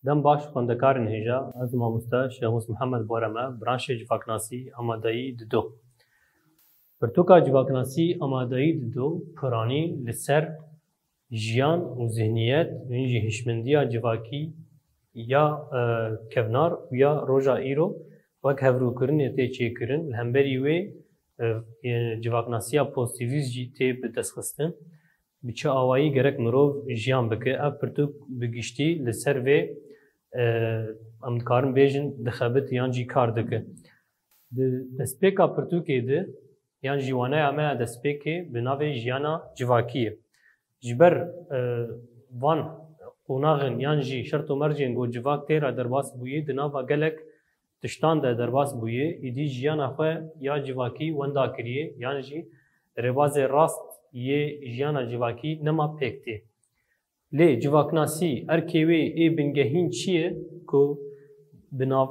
دم باش خوندکارن هجا از ماموستا شهوس محمد بورما برانش جواکناسی آمادایی دو پرتوکا جواکناسی آمادایی دو پرانی لسر جیان و ذهنیت و اینجی هشمندیا جواکی یا کفنار یا روژا ایرو وک هفرو کرن یا تی چی کرن لهمبری وی جواکناسیا پوزیتیویز جی تی بدستخستن بچه آوایی گرک مروف جیان بکه اف پرتوک بگیشتی لسر وی امدکارن بیجن دخبت یانجی کار دکه دسپیکا پرتوکی ده یان جیوانه همه دسپیکی بناوی جیانا جواکیه جبر وان قوناغن یانجی شرط و مرجین گو جواک تیرا درباس بویه دناوا گلک تشتان ده درباس بویه ایدی جیانا خواه یا جواکی وندا کریه یانجی رواز راست یه جیانا جواکی نما پیکتی لی جواکناسی ارکیوی ای بنگهین چیه که بناف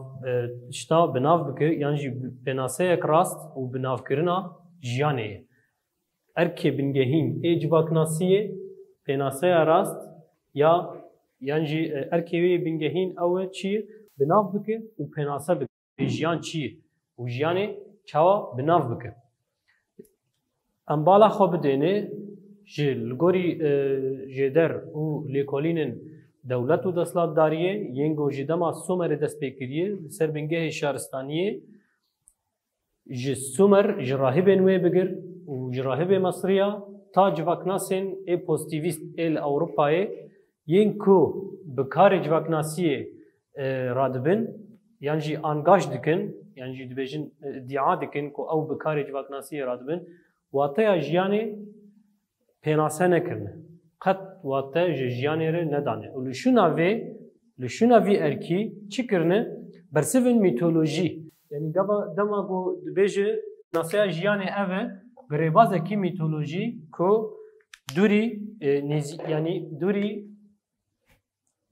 شتا بناف بکه یعنی بناسه یک راست و بناف کرنا جیانه ارکی بنگهین ای جواکناسیه بناسه راست یا یعنی ارکیوی بنگهین او چیه بناف بکه و بناسه بکه جیان چیه و جیانه چاوا بناف بکه ام بالا خواب دینه جل گوری جدر و لیکولینن دولت و دستلات داریه ینگو جدما سومر دست بکریه سر بنگه شهرستانیه جسومر جراهب نوی بگر و جراهب مصریه تا جواکناسین ای پوزیتیویست ال اوروپای ینکو بکار جواکناسیه رادبن یعنی جی انگاج دکن یعنی جی دبیجن ادعا دکن کو او بکار جواکناسیه رادبن واتیا جیانی پیناسه نکرنه قط واته جیانی ره ندانه و لشونا وی ارکی چی کرنه برسیون میتولوژی یعنی دما گو دبیجه ناسیا جیانی اوه گریبازه کی میتولوژی کو دوری یعنی دوری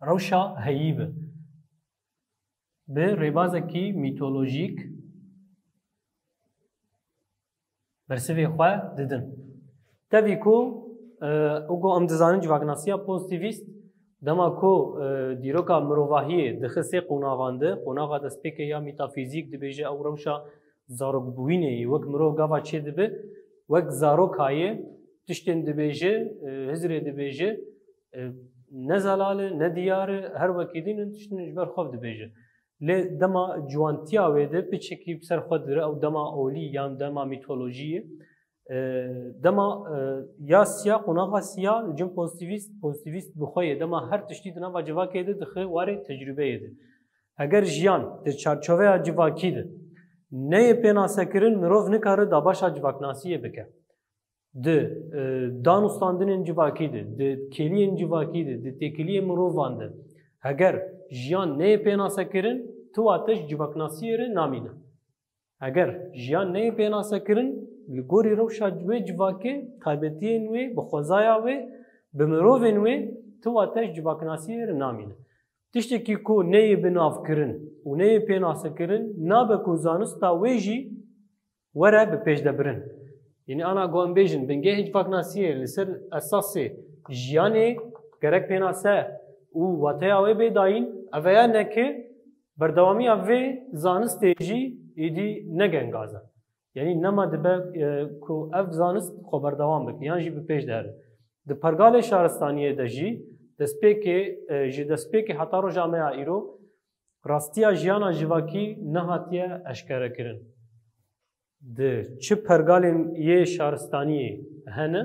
روشا هیبه به ریبازه کی میتولوژیک برسیوی خواه دیدن تبی کو اوگو امتزان جواکناسیا پوزیتیویست دما کو دیروکا مروواهیه دخسه قناغانده قناغا دسپیک یا میتافیزیک دبیجه او روشا زاروک بوینه وک مرو گاوا چه دبه وک زاروک هایه تشتن دبیجه هزره دبیجه نزلاله ندیاره هر وکیدین تشتن جبر خوب دبیجه لی دما جوانتیا ویده پیچکی بسر خود داره او دما اولی یا دما میتولوژیه دما یا سیا قناغا سیا جم پوزیتیویست بخواه دما هر تشتی دنا و جواکی ده دخه واره تجربه ده اگر جیان ده چارچوه جواکی ده نه پیناسه کرن مروف نکاره داباشا جواکناسیه بکه ده دانستاندن جواکی ده کلیین جواکی ده تکلیه مروف وانده اگر جیان نه پیناسه کرن تو آتش جواکناسیه ره نامینه اگر جیان نه پیناسه کرن لگوری روشا جوی جواکه تایبتیه نوی بخوزایا وی بمروف نوی تو آتش جواکناسیه ره نامینه تشتی که کو نهی بناف کرن و نهی پیناسه کرن نابه کو زانستا ویجی وره بپیش دبرن یعنی انا گوان بیجن بنگه جواکناسیه لسر اساسی جیانه گرک پیناسه و واتیا وی بیداین اویا نکه بردوامی اوی زانسته جی ایدی نگنگازه یعنی نما دبه کو اف زانست خو بردوام بک یعنی جی بپیش داره د پرگال شهرستانیه ده جی دسپیک حتی رو جامعه ایرو راستیا جیانا جواکی نهاتیه اشکره کرن ده چه پرگالین یه شهرستانیه هنه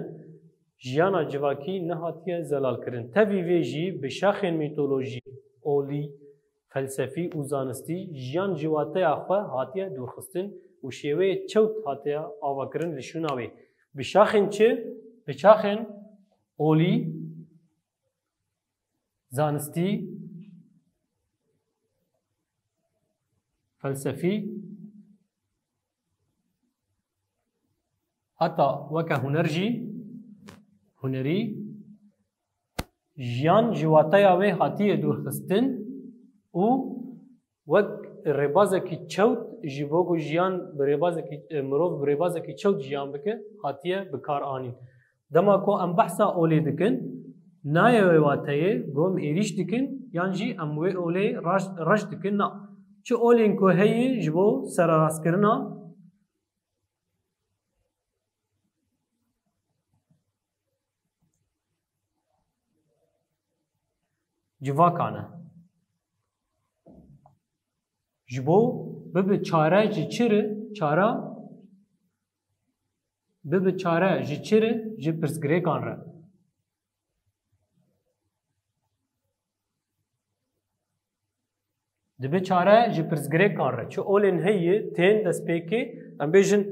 جیانا جواکی نهاتیه زلال کرن تاوی وی جی بشاخین میتولوژی اولی فلسفی و زانستی جیان جواته اخوه هاتیه دورخستن و شیوه چوت هاتیه آوا کرن لشوناوی بشاخین چه؟ بشاخین اولی زانستی فلسفی حتی وکه هنری جیان جواته اوه هاتیه دورخستن و وک ربازه کی چوت جیبوگو جیان بربازه کی مروف بربازه کی چوت جیان بکه هاتیه بکار آنین دما کو ام بحثا اولی دکن نایه واتایه گوم ایریش دکن yan jî em wê olê reş dikin na. Çi olên ku heye ji bo serarastkirina civakan e. Ji bo bibe çare ji çi re çara bibe çare ji çi re ji pirsgirêkan re. Dibe çare ji pirsgirêkan re. Çi olên heye tên destpêkê em bêjin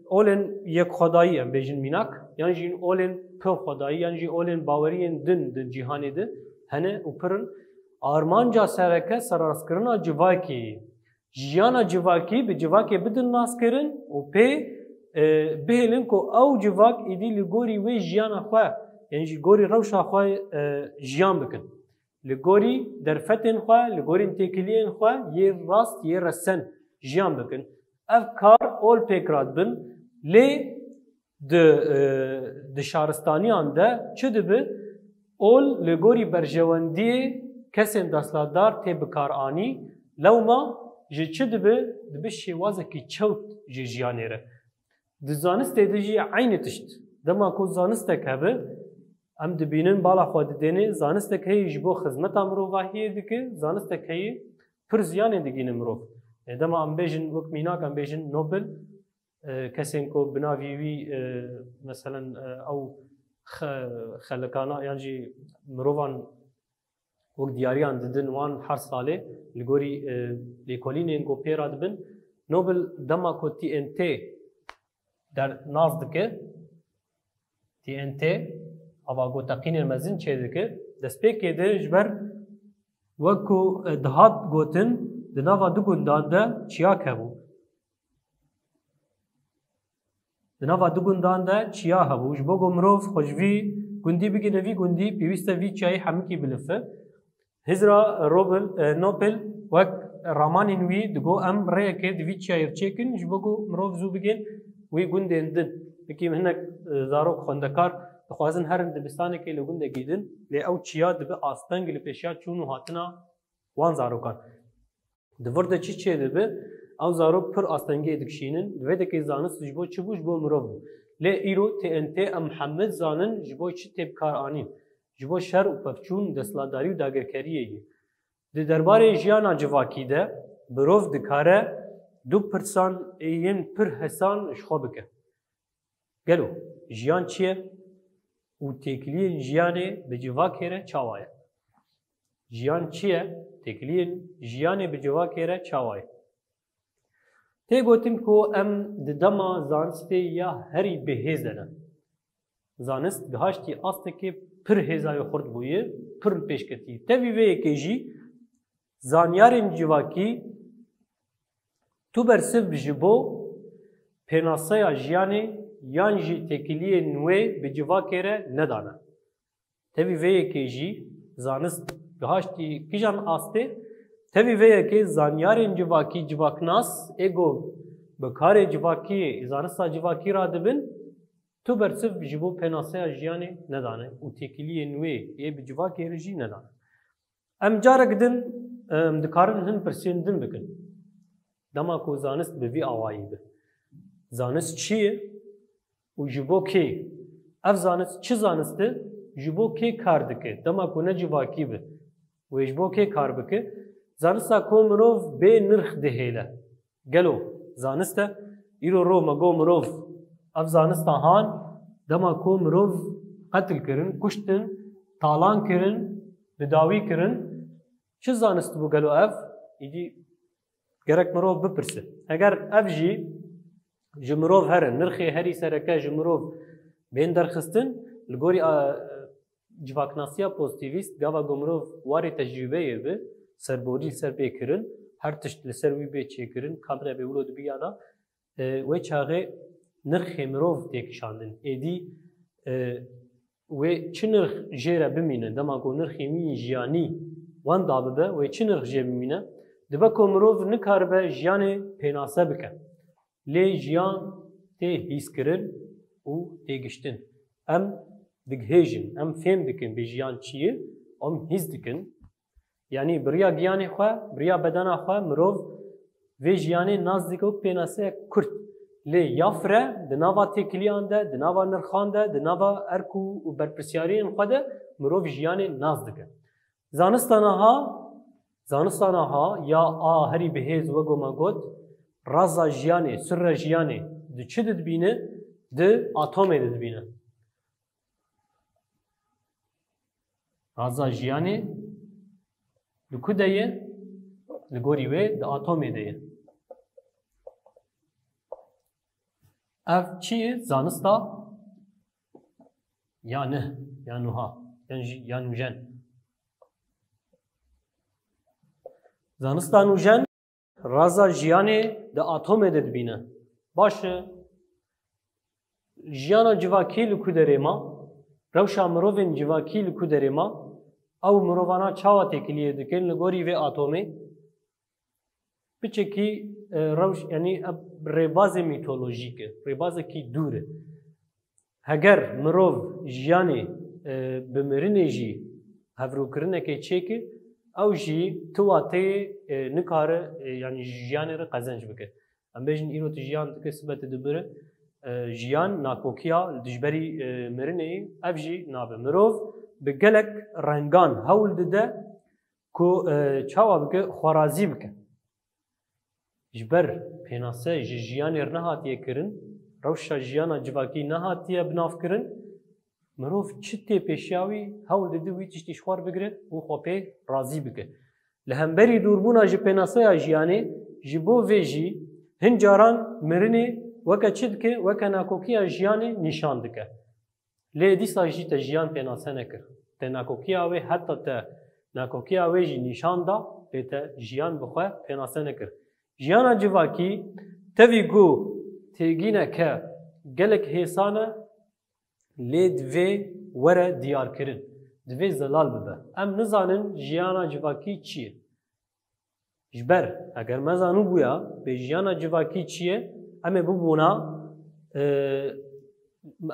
olên yekxwedayî em bêjin mînak yan jî olên pevxwedayî yan jî olên baweriyên din di cîhanê de hene û pirin armanca sereke serarastkirina civakê. Jiyana civakî bi civakê bidin naskirin û pê bihêlin ku ew civak êdî li gorî wê jiyana xwe yan jî gorî rewşa xwe jiyan bikin. Li gorî derfetên xwe, li gorî têkiliyên xwe yê rast yê resen jiyan bikin. Ev kar ol pêkira dibin lê di şaristaniyan de çi dibe ol li gorî berjewendiyê kesên destdar tê bikaranî lewma ji çi dibe dibe şêwazekî çewt ji jiyanê re. Di zanistê de jî aynı tişt. Dema ku zanistek hebe em dibînin bala xwe didêne zanistek heye ji bo xizmeta mirovahiyê dike, zanistek heye pir ziyanê digîne mirov. Dema em bêjin wek mînak em bêjin Nobel kesên ku bi navî wî meselen ew xelekana yan jî mirovan wek diyariyan didin wan her salê li gorî lêkolînên ku pêra dibin Nobel dema ku TNT der naz dike TNT ava goteqînên mezin çê dike destpêkê de ji ber wekû dihat gotin di nava du gundan de çiyak hebû. Di nava du gundan de çiya hebû. Ji bo ku mirov xwe ji vî gundî bigine vî gundî pêwîst e vî çiyayê hemûkî bilife. Hizra Nobel wek ramanên wî digo em rêyekê di vî çiyayê çêkin ji bo ku mirov zû bigên wî gundên din. Wekî hinek zarok xwendekar dixwazin herin dibistanekê li gundekî din lê ew çiya dibe asteng li pêşiya çûn û hatina wan zarokan. Di vir de çi çê dibe ew zarok pir astengiyê dikişînin di vê dekê zanist ji bo çi bû ji bo mirov bû. Lê îro TNT em hemed zanin ji bo çi tê bikaranîn. Ji bo şer û pevçûn destladarî û dagerkeriyê yê. Di derbarê jiyana civakî de birov dikare du pirsan yên pir hesan ji xwe bike. Gelo jiyan çi ye û têkiliyên jiyanê bi civakê re çawa ye. Jiyan çi ye? Têkiliyên jiyanê bi civakê re çawa ye. Tê gotin ku em di dema zanistê ya herî bihêz de ne. Zanist gihaştî astekê pir hêzayê xurt bûye, pir pêşketî. Tevî vê yekê jî zanyarên civakî tu bersiv ji bo pênaseya jiyanê yan jî têkiliyên wê bi civakê re nedane. Tevî vê yekê jî zanist gihaştî kîjan astê tevî vê yekê zanyarên civakî civaknas êgo bi karê civakiyê zanista civakî ra dibin tu bersiv ji bo pênaseya jiyanê nedane û têkiliyên wê yê bi civakê re jî nedane. Em carek din dikarin hin pirsên din bikin. Dema ku zanist bi vî awayî be. Zanist çi ye û ji bo kê? Ev zanist çi zanist e? Ji bo kê kar dike? Dema ku ne civakî be. Wê ji bo kê kar bike? Zanista ku mirov bê nirx dihêle. Gelo zanist e? Îro ro me got mirov ev zanista han dema ku mirov qetil kirin, kuştin, talan kirin, bidawî kirin. Çi zanist bû gelo ev? Îdî gerek mirov bipirse. Eger ev jî ji mirov herin, nirxê herî sereke ji mirov bên derxistin, li gorî civaknasiya pozitivîst gava ku mirov warê tecrübeyê bi serborî ser pê kirin, her tişt li ser wî bê çêkirin, kamera bê wilo dibiya da wê çaxê nirxê mirov tê kişandin. Êdî wê çi nirx jê re bimîne, dema ku nirxê wî jiyanî wan da bibe, wê çi nirx jê bimîne, dibe ku mirov nikaribe jiyanê pênase bike. Lê jiyan tê hîskirin û têgiştin. Em dighêjin, em fêm dikin bê jiyan çi ye, em hîs dikin یعنی بریا گیانی خو بریا بدن خو مرov و جیانی ناز دیگه پیناسه کرد لی یافره دناوا تکلیان ده دناوا نرخان ده دناوا ارکو و برپرسیارین خود مرov جیانی ناز دیگه زانستانها یا هری بهز و گما گود رازا جیانی سر جیانی ده چه دید بینه ده اتمی دید بینه رازا جیانی ده کدیه لگوری و ده اتمی دیه اف چیه زانستا یا نه یا نوها یا نوجن زانستا نوجن رازا جیانی ده اتمی دید بینه باشه جیانا جواکی لکودره ما روشا مروفین جواکی لکودره ما او مروفانا چاوا تکلیه دکن لگوری و اتمی بچکی روش یعنی ریباز میتولوژیکه ریباز کی دوره اگر مروف جیانی بمرینه جی هفرو کرنه که چیکه او جی تواته نکاره یعنی جیانی را قزنج بکه ام بیشن ایرو تجیان که سبت دبره جیان ناکوکیا دجبری مرینه اف جی نابه مروف به گلک رنگان هول دده کو چاوا بکه خوارازی بکه جبر پیناسه جیانی رنهاتیه کرن روشا جیانا جواکی نهاتیه بناف کرن مروف چتی پیشیاوی هول دده وی تشتی شوار بگره و خوپه رازی بکه لهمبری دوربونا جی پیناسه جیانی جبو ویجی هنجاران مرنه وکا چید که وکا ناکوکی جیانی نشان دکه لی دیسا جی تا جیان پیناسه نکر تا ناکوکی آوی حتی تا ناکوکی آوی جی نشان دا لی تا جیان بخواه پیناسه نکر جیانا جواکی تاوی گو تیگینه که گلک حسانه لی دوی وره دیار کرن دوی زلال ببه ام نزانن جیانا جواکی چیه جبر اگر مزانو بویا به جیانا جواکی چیه امه ببونا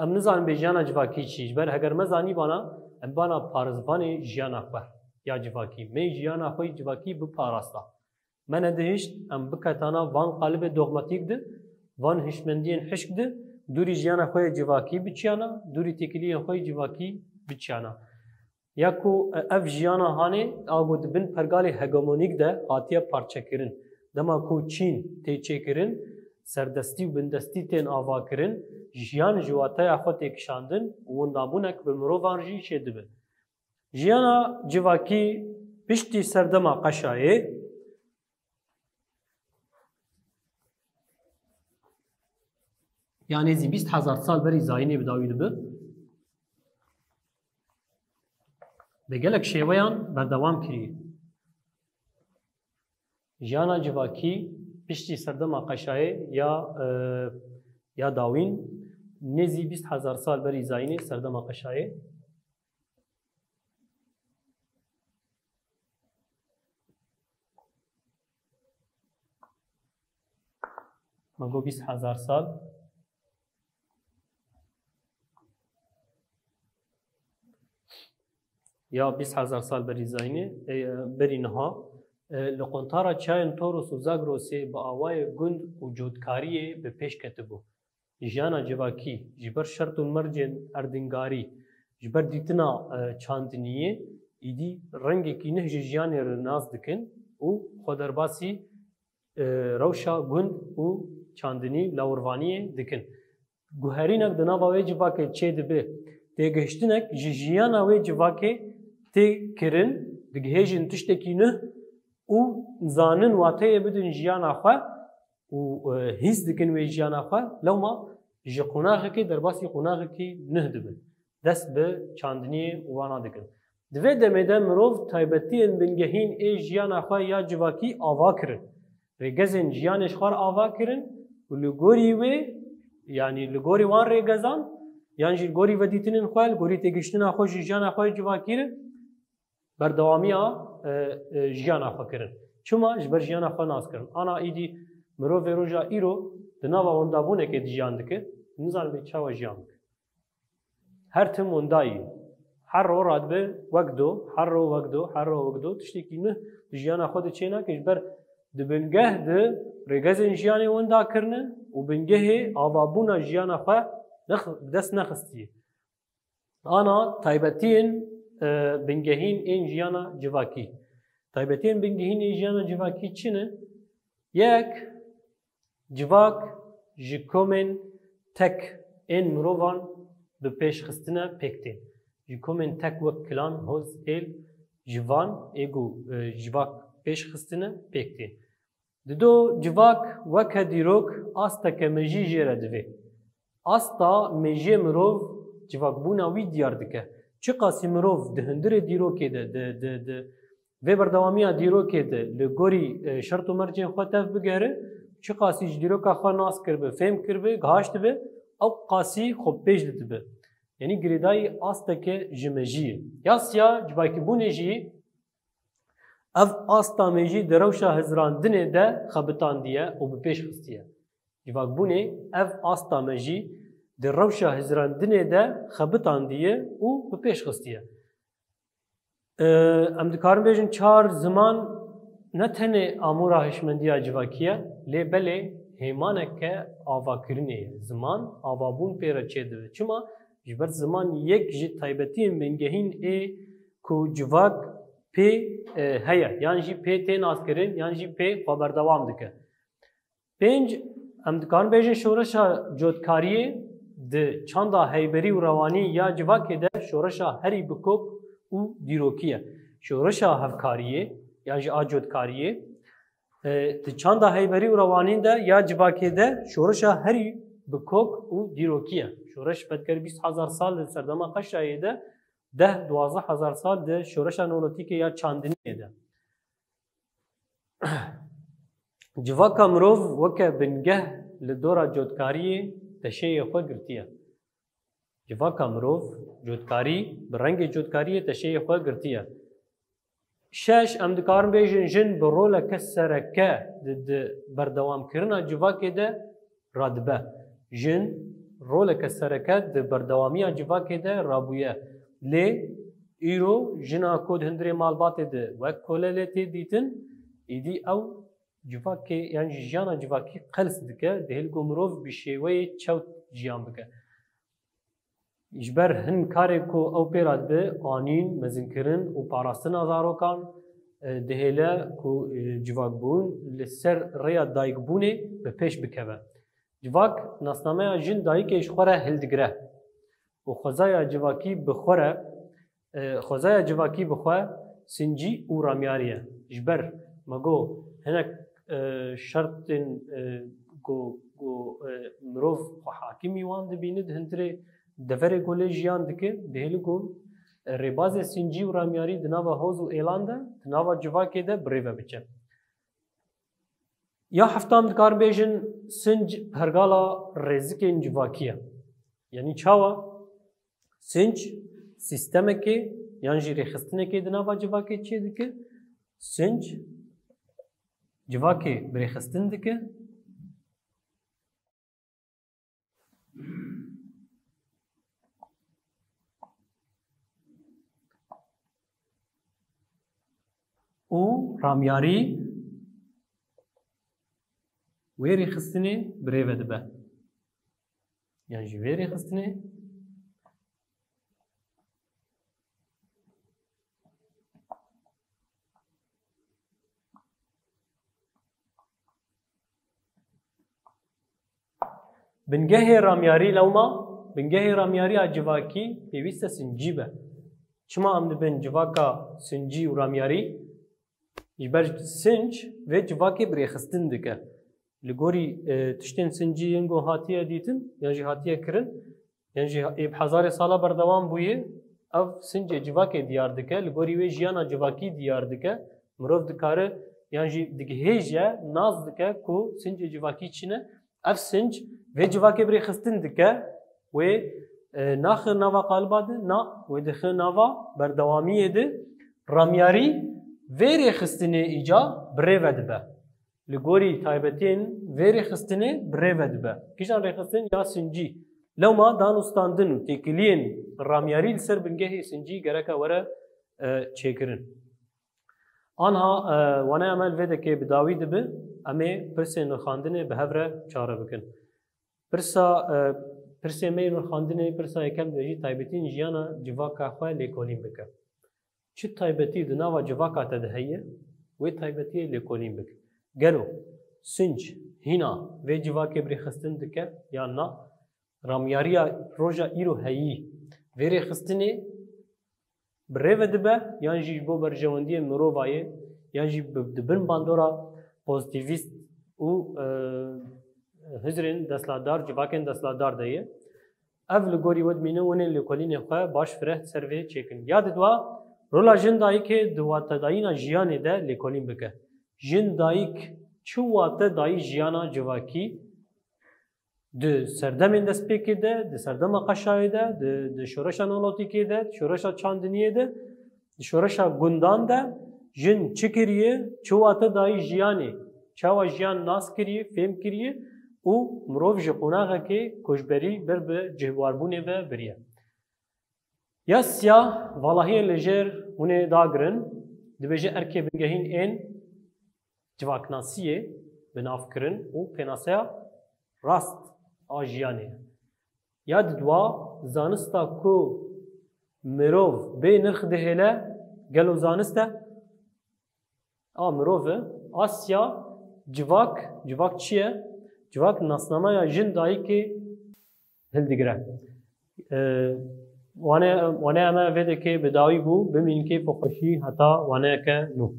ام نزانن به جیانا جواکی چیه جبر اگر مزانی بانا ام بانا پارزبانی جیانا خواه یا جواکی می جیانا خوی جواکی بپاراستا من ادهشت ام بکتانا وان قالب دوغماتیک ده وان هشمندین حشک ده دوری جیانا خوی جواکی بچیانا دوری تکلی خوی جواکی بچیانا یا کو اف جیانا هانه آگود بن پرگالی هگمونیک ده آتیا پارچه کرن دما کو چین تیچه کرن سردستی و بندستی تین آوا کرن جیان جواتای خود تکشاندن و نابونک به مروفانجی شده بن جیانا جواکی پشتی سردما قشایه yani 20,000 sal beri zayini bedawî dibe. Bi gelek şêweyan berdewam kiriye. Jiyana civakî piştî serdema qeşayê ya dawîn nêzî 20,000 sal berî zayînê serdema qeşayê. Mago 20,000 sal یا 20,000 سال بری زاینه بری نها لقنطارا چاین توروس و زاگروسی با آوای گند و جودکاریه به پیش کتبو جیانا جواکی جبر شرط و مرجن اردنگاری جبر دیتنا چاندنیه ایدی رنگی که نه جیانی رناز دکن و خودرباسی روشا گند و چاندنی لاوروانیه دکن گوهرینک دنا باوی جواکی چه دبه تگهشتنک جیانا وی جواکی تی کرن دگهیجن تشتکی نه و زانن واتای بدن جیان آخوا و هیز دکن وی جیان آخوا لو ما جی قناغ کی درباسی قناغ کی نه دبن دست به چاندنی وانا دکن دوی دمیده مروف تایبتی ان بنگهین ای جیان آخوا یا جواکی آوا کرن ریگزن جیانش خوار آوا کرن و لگوری وی یعنی لگوری وان ریگزان یعنی جی گوری ودیتنین خوال گوری تگشتن آخوش جیان آخوای جواکی رن بردوامی جیان آخوا کرن چما جبر جیان آخوا ناز کرن آنا ایدی مرو و روژا ایرو دناوا وندابونه که جیان دکه نزان به چاوا جیان دکه هر تم وندایی هر رو راد به وقدو هر رو وقدو تشتکی نه جیانا خود چینا کش بر دبنگه ده رگزن جیانی وندا کرنه و بنگه آوابونا جیانا خو دست نخستیه. آنا تایبتین بنگهین این جیانا جواکی. تایبتین بنگهین این جیانا جواکی چینه؟ یک جواک جکومن تک این مروان به پیش خستنه پکتین. جکومن تک وک کلان هوز ایل جوان ایگو جواک پیش خستنه پکتین. دو جواک وک دیروک آستا که مجی جره دوی. آستا مجی مروف جواک بونا وی دیار دکه. چه قاسی مروف دهندر دیروکی ده و بردوامی دیروکی ده لگوری شرط و مرجع خواهد بگهره چه قاسی دیروکا خواه ناس کرده فهم کرده گهاشت به او قاسی خوب پیش دیده به یعنی گریدای آستا که جمجیه یا سیا جواکی بونه جی اف آستا مجی دروشا هزران دنه ده خبتان دیه و به پیش خستیه جواک بونه اف آستا مجی دروشا هزران دنه ده خبتان دیه و به پیش خستیه ام دکارم بیشن چهار زمان نه تنه آمورا هشمندی جواکیه لی بله هیمانه که آوا کرنه زمان آوابون پیره چه دوه چما جبر زمان یک جی تایبتین بنگهین ای کو جواک پی هیا یعنی جی پی تین آس کرن یعنی جی پی خبردوام دکه پنج ام دکارم بیشن شورشا جودکاریه ده چاندا هیبری و روانی یا جواکی ده شورشا هری بکوک و دیروکیه شورشا هفکاریه یعنی آجودکاریه چند هیبری و روانین ده یا جواکی ده شورشا هری بکوک و دیروکیه شورش بدکر 20,000 سال ده سردما قشایی ده 10-12,000 سال ده شورشا نولوتیکه یا چاندنیه ده جواکا مروف وکه بنگه لدورا جودکاریه تشیه خود گرتیه جواکا مروف جودکاری برنگ جودکاریه تشیه خود گرتیه شش ام دکارم بیشن جن برول کسرکه بردوام کرنا جواکی ده رادبه جن رول کسرکه ده بردوامی جواکی ده رابویه لی ایرو جنا کود هندری مالبات ده و کوللیتی دیتن ایدی او جواکی یعنی جانا جواکی قلس دکه دهل گمروف بشیوه چوت جیان بکه اجبر هن کاری کو او پیراد به آنین مزنکرن و پاراستن آزاروکان دهیله کو جواک بون لسر ریا دایک بونه به پیش بکوه جواک ناسنامه جن دایکش خوره هلدگره و خوزای جواکی بخوره سنجی و رامیاریه اجبر مگو هنک شرط مروف حاکمی وان دبیند هندره دفره گله جیان دکه دهیل گون رباز سنجی و رامیاری دناوا حوز و اعلان ده دناوا جواکی ده بریوه بچه یا هفتام دکار بیشن سنج پرگالا رزکین جواکیه یعنی چاوا سنج سیستمه که یعنی جیری خستنه که دناوا جواکی چیه دکه سنج جواکی بری خستن دکه او رامیاری ویری خستنه بریوه دبه یعنی جی ویری خستنه بنگه رامیاری لوما بنگه رامیاری جواکی پیوسته سنجی به چما ام دبن جواکا سنجی و رامیاری جبر سنج و جواکی بری خستن دکه لگوری تشتین سنجی ینگو هاتیه دیتن یعنی هاتیه کرن یعنی اب هزار ساله بردوام بویه او سنج جواکی دیار دکه لگوری و جیانا جواکی دیار دکه مروف دکاره یعنی دکه هیجه ناز دکه کو سنج جواکی چینه اف سنج و جواکی بری خستن دکه و ناخر نوا قالباده نا و دخل نوا بردوامیه ده رامیاری ویری خستنه ایجا بریوه دبه لگوری تایبتین ویری خستنه بریوه دبه کشان ری خستن یا سنجی لەوما دانوستاندن و تێکیلiyên ڕامیارî li ser bingehê sincî gereka were çêkirin. Anha wana em vêdekê bi dawî dibe em ê pirsên nirxandinê bi hev re çare bikin. Pirsê me nirxandinê pirsa yekem dibêjî taybetîn jiyana civaka xwe lêkolîn bike. Çi taybetî di nava civaka te de heye wê taybetiyê lêkolîn bike. Gelo sinc hîna vê civakê birêxistin dike yan na ramyariya roja îro heyî vê rêxistinê bi rêve dibe yan jî ji bo berjewendiyê mirovayê yan jî di bin bandora pozitivîst û hizrên destladar civakên destladar de ye. Ev li gorî we dimîne hûnê lêkolînê xwe baş fireh ser vê çêkin. Ya didwa rola jin dayîkê di watedayîna jiyanê de lêkolîn bike. Jin dayîk çi wate dayî jiyana civakî di serdemên destpêkê de, di serdema qeşayê de, di şoreşa nolotîkê de, di şoreşa çandiniyê de, di şoreşa gundan de jin çi kiriye, çi wate dayî jiyanê, çawa jiyan nas kiriye, fêm kiriye û mirov ji qonaxekê koçberî ber bi cihwarbûnê ve biriye. Ya siyah valahiyên lêjer hûnê dagirin, dibêje erkê bingehîn ên civaknasiyê bi navkirin û pênaseya rast a jiyanê. Ya didwa zanista ku mirov bê nirx dihêle gelo zanist e? A mirov e, a siyah civak çi ye? Civak nasnamaya jin dayîkê hildigire. Wane em vêdekê bi dawî bû bimînin keyf û xweşî heta waneyeke nû.